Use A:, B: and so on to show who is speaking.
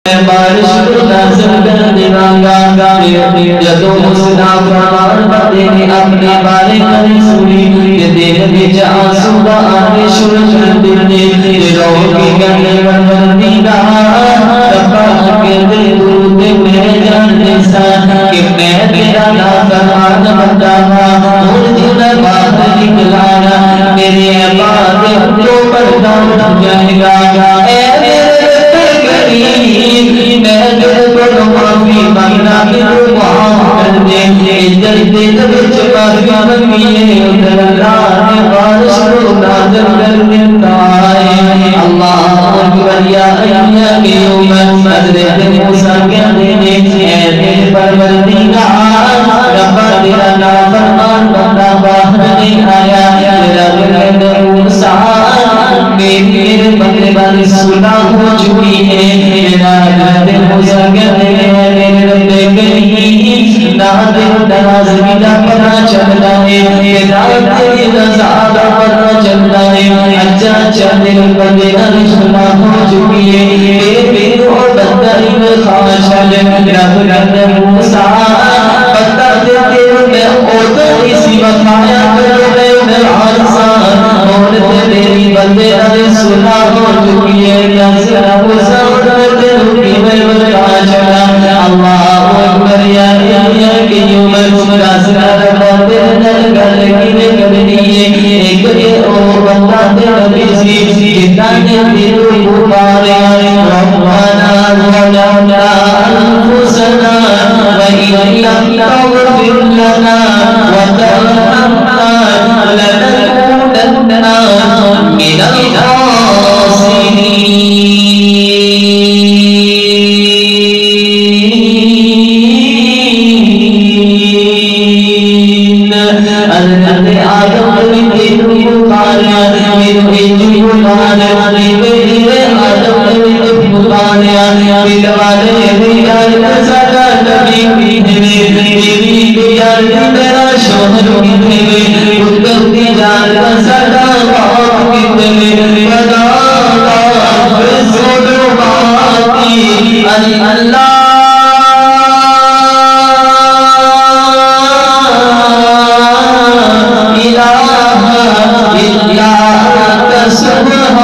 A: بارش کو نازل کر دیواگا جدو مصطفیٰ فرمان بتے نے اپنے بارے کریں سوری کہ دل بچ آنسو دا آنے شروع کر دینے رو کی گلے بندی دا ربا کے دے درود میں جان نسان کہ میں تیرا نافرمان بندہ اور جنہ بات نکلانا میرے عباد تو پردہ اٹھ جائے گا اے میں دل کو معافی مانگنا میرے معاف کر دے جلدی تبچ معافی مانگیے ادھر اللہ نے بارش کو نازل کر دیتا ہے اللہ اکبر یا ایہ کی امت حضرت موسیٰ کہتے ہیں اے دل پروردگار ربا تیرا نافرمان بندہ باہر نہیں آیا تیرا دل موسیٰ میرے بندے بندے صلح ہو چکی ہے میرا حضرت موسیٰ کہتے ہیں میرے رب کریم نہ دل دراز میرا پڑا چلتا ہے میرا دل رضا پڑا چلتا ہے اچھا اچھا دل بندے بندے صلح ہو چکی ہے میرے اور بندہ خواہش ہے رب موسیٰ بندہ دیتے میں اور اسی وفایا کرتے میں عرصان اور تیری بندے صلح ہو چکی ہے یا صرف سعادت روکی میں بتا چلا اللہ اکبر یا قیوم راسرہ بندے در گل کی کرنی ہے ایک او بندہ نبی سی جتنا نے دل پکارے ربنا ظلمنا انفسنا وان لم تغفر لنا وترحمنا لنكونن من الخاسرين حضرت آدم نے دل پکارا میرے دل پکارا میرے آدم نے پکارا دل والے میرا سدا نبی میری یار میرا شوہر پتر کی جان کا سدا باپ کی خدا سنو باتی اللہ سبحانك